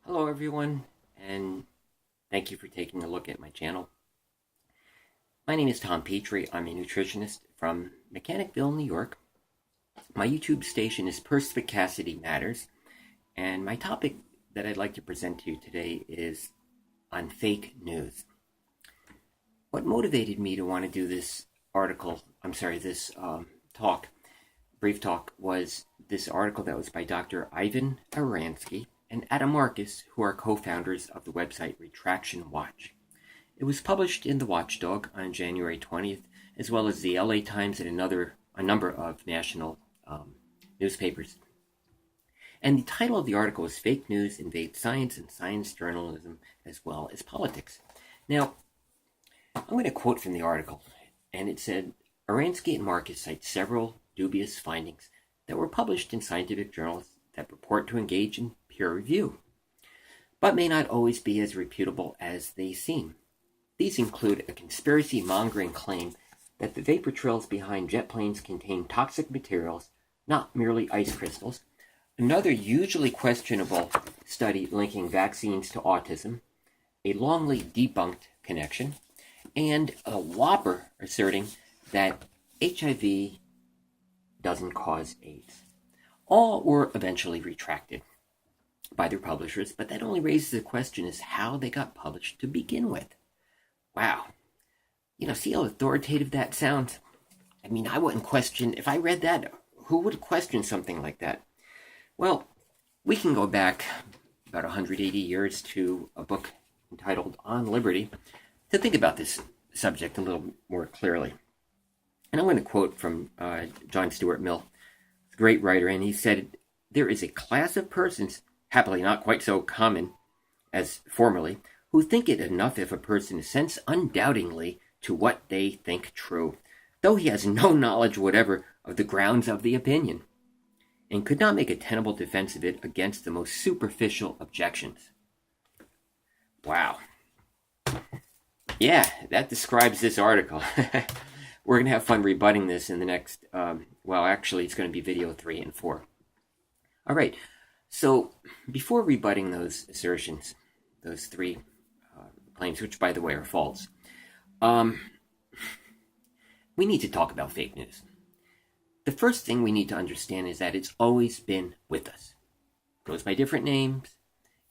Hello everyone, and thank you for taking a look at my channel. My name is Tom Petrie. I'm a nutritionist from Mechanicville, New York. My YouTube station is Perspicacity Matters, and my topic that I'd like to present to you today is on fake news. What motivated me to want to do this brief talk, was this article that was by Dr. Ivan Oransky and Adam Marcus, who are co-founders of the website Retraction Watch. It was published in The Watchdog on January 20th, as well as the LA Times and a number of national newspapers. And the title of the article is Fake News Invades Science and Science Journalism as well as Politics. Now, I'm going to quote from the article, and it said, Oransky and Marcus cite several dubious findings that were published in scientific journals that purport to engage in peer review, but may not always be as reputable as they seem. These include a conspiracy-mongering claim that the vapor trails behind jet planes contain toxic materials, not merely ice crystals, another usually questionable study linking vaccines to autism, a longly debunked connection, and a whopper asserting that HIV doesn't cause AIDS. All were eventually retracted by their publishers, but that only raises the question as how they got published to begin with. Wow. See how authoritative that sounds? I mean, I wouldn't question, if I read that, who would question something like that? Well, we can go back about 180 years to a book entitled On Liberty to think about this subject a little more clearly. And I'm going to quote from John Stuart Mill, a great writer, and he said, "There is a class of persons, happily not quite so common as formerly, who think it enough if a person assents undoubtingly to what they think true, though he has no knowledge whatever of the grounds of the opinion, and could not make a tenable defense of it against the most superficial objections." Wow. Yeah, that describes this article. We're going to have fun rebutting this in the next, actually it's going to be video 3 and 4. All right, so before rebutting those assertions, those 3 claims, which by the way are false, we need to talk about fake news. The first thing we need to understand is that it's always been with us. It goes by different names,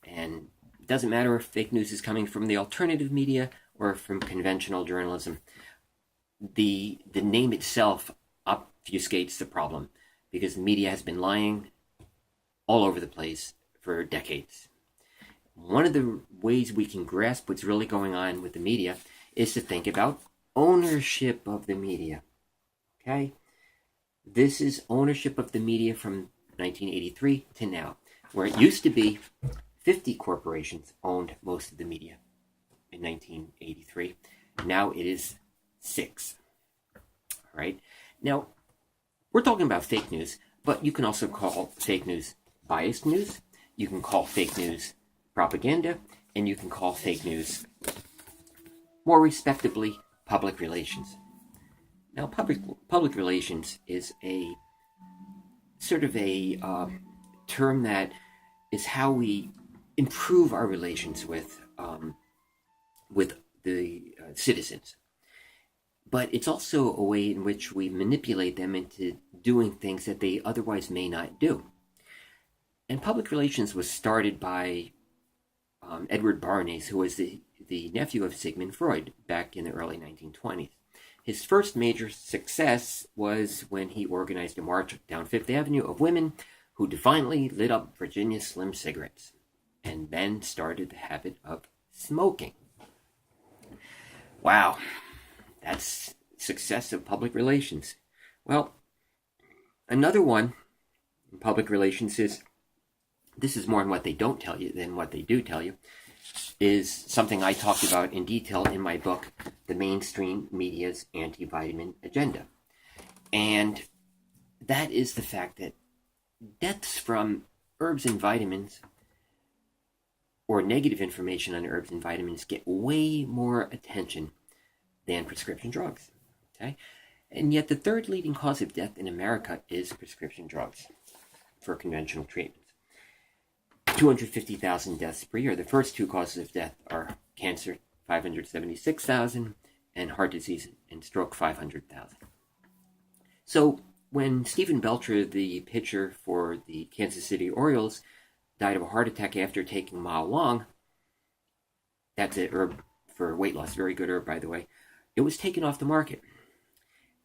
and it doesn't matter if fake news is coming from the alternative media or from conventional journalism. The name itself obfuscates the problem because the media has been lying all over the place for decades. One of the ways we can grasp what's really going on with the media is to think about ownership of the media. Okay? This is ownership of the media from 1983 to now, where it used to be 50 corporations owned most of the media in 1983. Now it is 6. All right. Now, we're talking about fake news, but you can also call fake news biased news. You can call fake news propaganda, and you can call fake news, more respectably, public relations. Now, public relations is a sort of a term that is how we improve our relations with the citizens. But it's also a way in which we manipulate them into doing things that they otherwise may not do. And public relations was started by Edward Bernays, who was the nephew of Sigmund Freud back in the early 1920s. His first major success was when he organized a march down Fifth Avenue of women who defiantly lit up Virginia Slim cigarettes and then started the habit of smoking. Wow. That's success of public relations. Well, another one in public relations is, this is more on what they don't tell you than what they do tell you, is something I talked about in detail in my book, The Mainstream Media's Anti-Vitamin Agenda. And that is the fact that deaths from herbs and vitamins, or negative information on herbs and vitamins, get way more attention than prescription drugs. Okay? And yet the third leading cause of death in America is prescription drugs for conventional treatments. 250,000 deaths per year. The first two causes of death are cancer, 576,000, and heart disease and stroke, 500,000. So when Stephen Belcher, the pitcher for the Kansas City Orioles, died of a heart attack after taking Ma Long, that's a herb for weight loss, very good herb, by the way, it was taken off the market.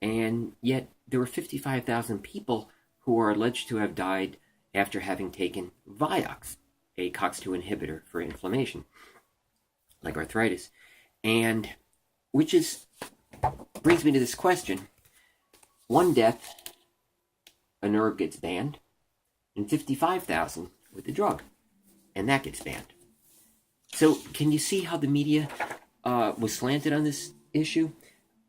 And yet there were 55,000 people who are alleged to have died after having taken Vioxx, a COX-2 inhibitor for inflammation, like arthritis. And which brings me to this question. One death, an herb gets banned, and 55,000 with the drug, and that gets banned. So can you see how the media was slanted on this issue?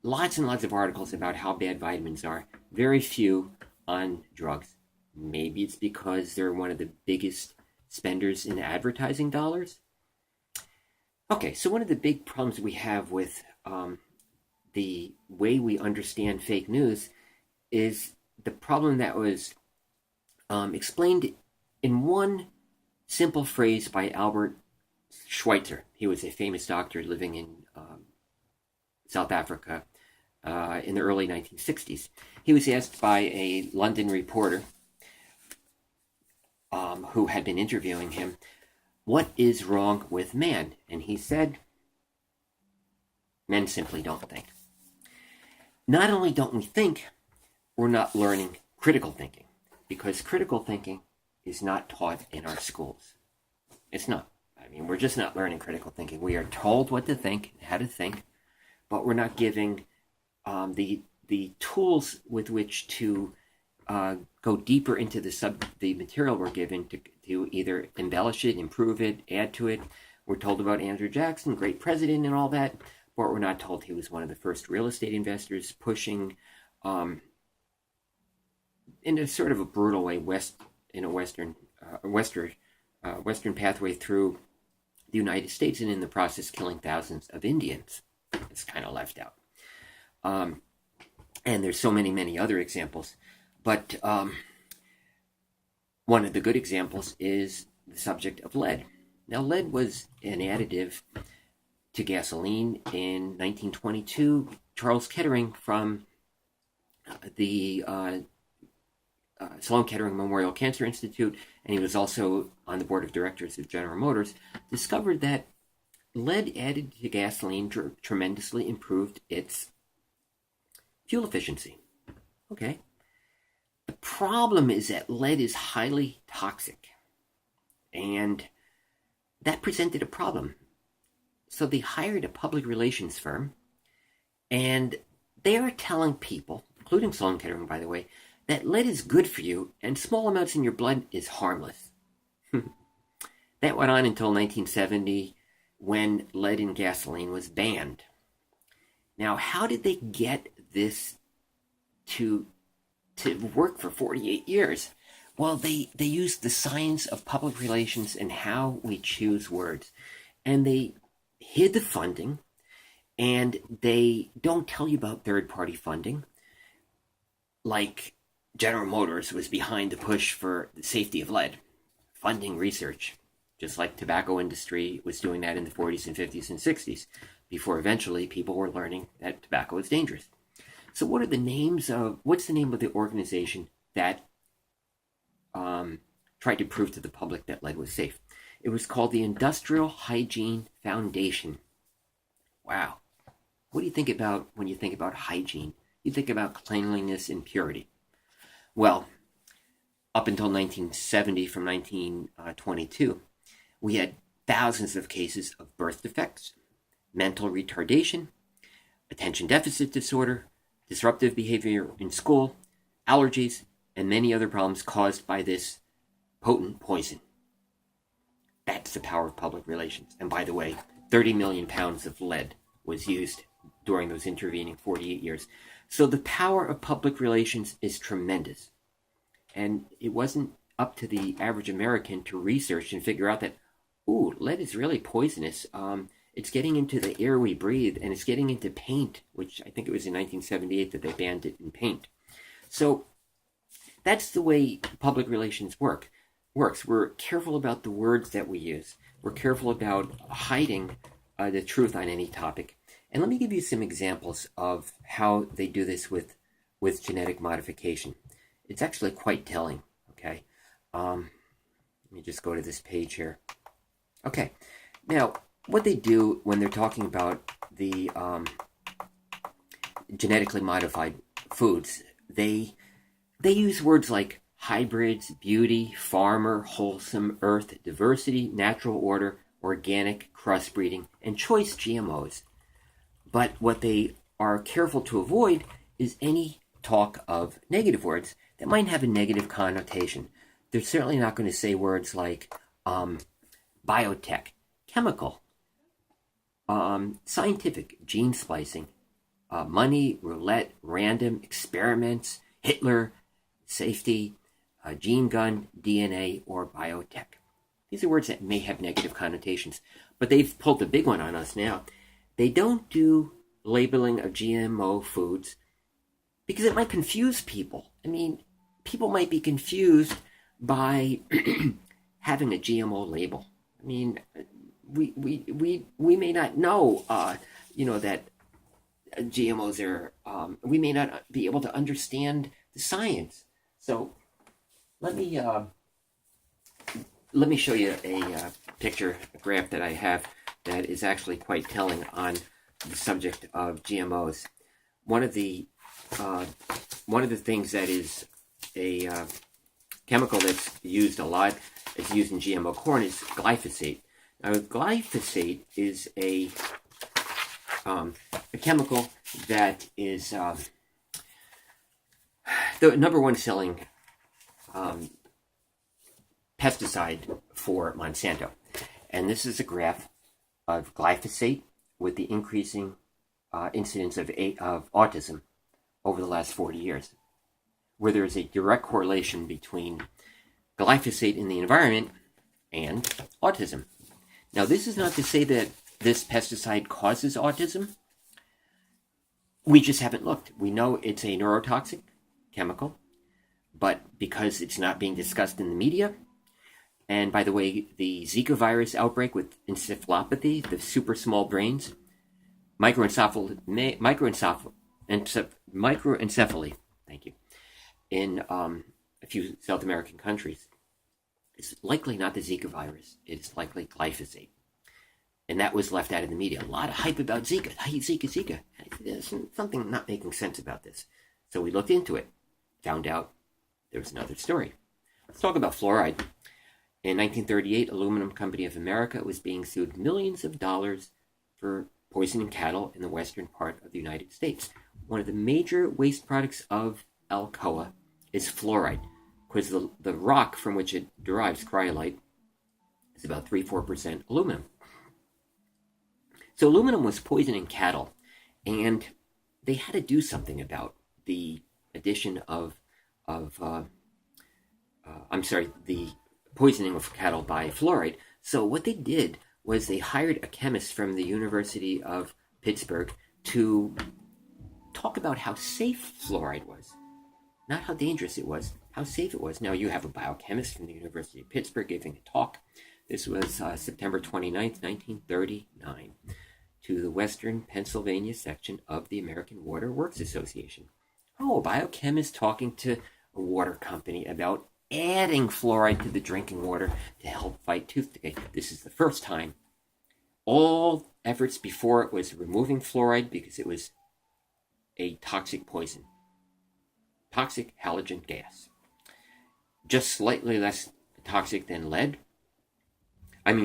Lots and lots of articles about how bad vitamins are, very few on drugs. Maybe it's because they're one of the biggest spenders in advertising dollars. Okay, so one of the big problems we have with the way we understand fake news is the problem that was explained in one simple phrase by Albert Schweitzer. He was a famous doctor living in South Africa in the early 1960s. He was asked by a London reporter who had been interviewing him, what is wrong with man? And he said, men simply don't think. Not only don't we think, we're not learning critical thinking, because critical thinking is not taught in our schools. It's not. I mean, we're just not learning critical thinking. We are told what to think, how to think, but we're not giving the tools with which to go deeper into the material we're given to either embellish it, improve it, add to it. We're told about Andrew Jackson, great president and all that, but we're not told he was one of the first real estate investors pushing in a sort of a brutal way western pathway through the United States, and in the process killing thousands of Indians. It's kind of left out. And there's so many other examples. But one of the good examples is the subject of lead. Now, lead was an additive to gasoline in 1922. Charles Kettering from the Sloan Kettering Memorial Cancer Institute, and he was also on the board of directors of General Motors, discovered that lead added to gasoline tremendously improved its fuel efficiency. Okay. The problem is that lead is highly toxic, and that presented a problem. So they hired a public relations firm, and they are telling people, including Sloan Kettering, by the way, that lead is good for you and small amounts in your blood is harmless. That went on until 1970, when lead in gasoline was banned. Now, how did they get this to work for 48 years? Well, they used the science of public relations and how we choose words. And they hid the funding, and they don't tell you about third-party funding. Like General Motors was behind the push for the safety of lead, funding research, just like tobacco industry was doing that in the 40s and 50s and 60s, before eventually people were learning that tobacco is dangerous. So what's the name of the organization that tried to prove to the public that lead was safe? It was called the Industrial Hygiene Foundation. Wow. What do you think about when you think about hygiene? You think about cleanliness and purity. Well, up until 1970, from 1922, we had thousands of cases of birth defects, mental retardation, attention deficit disorder, disruptive behavior in school, allergies, and many other problems caused by this potent poison. That's the power of public relations. And by the way, 30 million pounds of lead was used during those intervening 48 years. So the power of public relations is tremendous. And it wasn't up to the average American to research and figure out that, lead is really poisonous. It's getting into the air we breathe, and it's getting into paint, which I think it was in 1978 that they banned it in paint. So that's the way public relations work. works. We're careful about the words that we use. We're careful about hiding the truth on any topic. And let me give you some examples of how they do this with genetic modification. It's actually quite telling, okay? Let me just go to this page here. Okay, now what they do when they're talking about the genetically modified foods, they use words like hybrids, beauty, farmer, wholesome, earth, diversity, natural order, organic, crossbreeding, and choice GMOs. But what they are careful to avoid is any talk of negative words that might have a negative connotation. They're certainly not going to say words like biotech, chemical, scientific, gene splicing, money, roulette, random, experiments, Hitler, safety, gene gun, DNA, or biotech. These are words that may have negative connotations, but they've pulled the big one on us now. They don't do labeling of GMO foods because it might confuse people. I mean, people might be confused by having a GMO label. I mean, we may not know, that GMOs are. We may not be able to understand the science. So let me show you a picture, a graph that I have that is actually quite telling on the subject of GMOs. One of the things that is a chemical that's used a lot, it's used in GMO corn, is glyphosate. Now, glyphosate is a chemical that is the number one selling pesticide for Monsanto. And this is a graph of glyphosate with the increasing incidence of autism over the last 40 years, where there is a direct correlation between glyphosate in the environment and autism. Now, this is not to say that this pesticide causes autism. We just haven't looked. We know it's a neurotoxic chemical, but because it's not being discussed in the media, and by the way, the Zika virus outbreak with encephalopathy, the super small brains, microencephaly, thank you, in a few South American countries, it's likely not the Zika virus. It's likely glyphosate. And that was left out of the media. A lot of hype about Zika. Zika. There's something not making sense about this. So we looked into it, found out there was another story. Let's talk about fluoride. In 1938, Aluminum Company of America was being sued millions of dollars for poisoning cattle in the western part of the United States. One of the major waste products of Alcoa is fluoride, because the rock from which it derives, cryolite, is about 3-4% aluminum. So aluminum was poisoning cattle, and they had to do something about the addition of the poisoning of cattle by fluoride. So what they did was they hired a chemist from the University of Pittsburgh to talk about how safe fluoride was. Not how dangerous it was, how safe it was. Now, you have a biochemist from the University of Pittsburgh giving a talk. This was September 29th, 1939, to the Western Pennsylvania section of the American Water Works Association. Oh, a biochemist talking to a water company about adding fluoride to the drinking water to help fight tooth decay. This is the first time. All efforts before it was removing fluoride because it was a toxic poison. Toxic halogen gas. Just slightly less toxic than lead.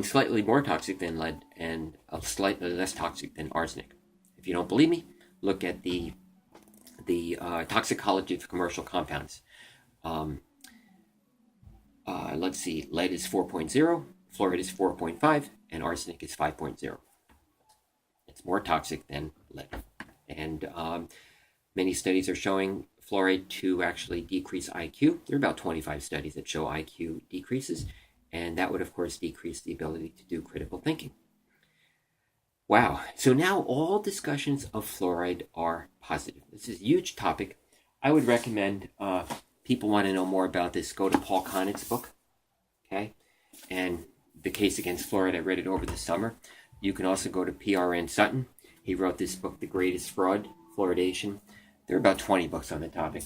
Slightly more toxic than lead and slightly less toxic than arsenic. If you don't believe me, look at the toxicology of commercial compounds. Let's see, lead is 4.0, fluoride is 4.5, and arsenic is 5.0. It's more toxic than lead. And many studies are showing fluoride to actually decrease IQ. There are about 25 studies that show IQ decreases, and that would, of course, decrease the ability to do critical thinking. Wow. So now all discussions of fluoride are positive. This is a huge topic. I would recommend people want to know more about this, go to Paul Connett's book, Okay, and the case against fluoride, I read it over the summer. You can also go to PRN Sutton. He wrote this book, The Greatest Fraud, Fluoridation. There are about 20 books on the topic,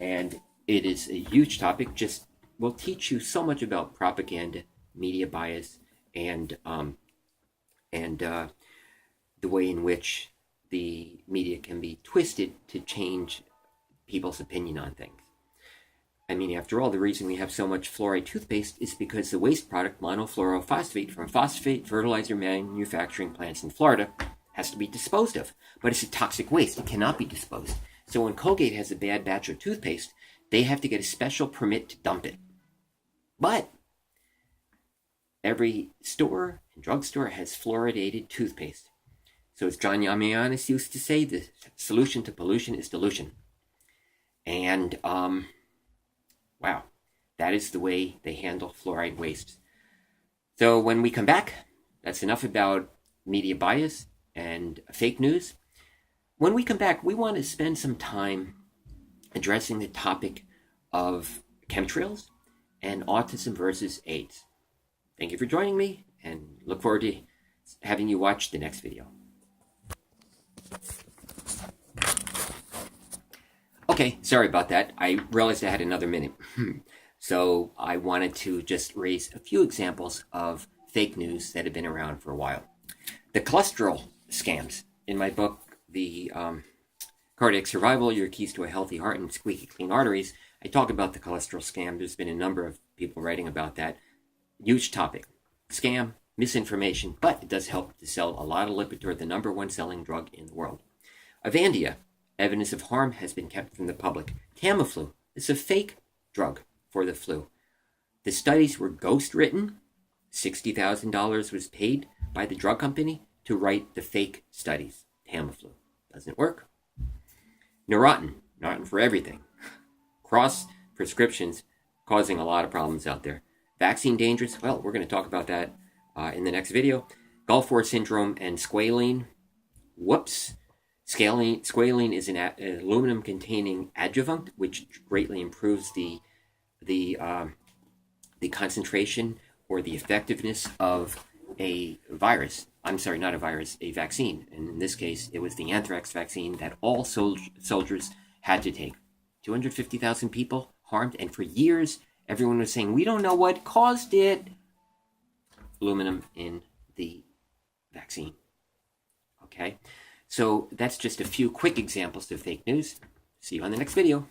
and it is a huge topic. Just will teach you so much about propaganda, media bias, and the way in which the media can be twisted to change people's opinion on things. I mean, after all, the reason we have so much fluoride toothpaste is because the waste product monofluorophosphate from phosphate fertilizer manufacturing plants in Florida has to be disposed of. But it's a toxic waste. It cannot be disposed. So when Colgate has a bad batch of toothpaste, they have to get a special permit to dump it. But every store and drugstore has fluoridated toothpaste. So as John Yamayanis used to say, the solution to pollution is dilution. And, wow, that is the way they handle fluoride waste. So when we come back, that's enough about media bias and fake news. When we come back, we want to spend some time addressing the topic of chemtrails and autism versus AIDS. Thank you for joining me, and look forward to having you watch the next video. Okay, sorry about that. I realized I had another minute. So I wanted to just raise a few examples of fake news that have been around for a while. The cholesterol scams. In my book, The Cardiac Survival, Your Keys to a Healthy Heart and Squeaky Clean Arteries, I talk about the cholesterol scam. There's been a number of people writing about that. Huge topic. Scam, misinformation, but it does help to sell a lot of Lipitor, the number one selling drug in the world. Avandia. Evidence of harm has been kept from the public. Tamiflu is a fake drug for the flu. The studies were ghost-written. $60,000 was paid by the drug company to write the fake studies. Tamiflu doesn't work. Neurontin for everything. Cross prescriptions causing a lot of problems out there. Vaccine dangerous? Well, we're going to talk about that in the next video. Gulf War syndrome and squalene. Whoops. Squalene is an aluminum-containing adjuvant, which greatly improves the concentration or the effectiveness of a virus. I'm sorry, not a virus, a vaccine. And in this case, it was the anthrax vaccine that all soldiers had to take. 250,000 people harmed, and for years, everyone was saying, we don't know what caused it. Aluminum in the vaccine. Okay? So that's just a few quick examples of fake news. See you on the next video.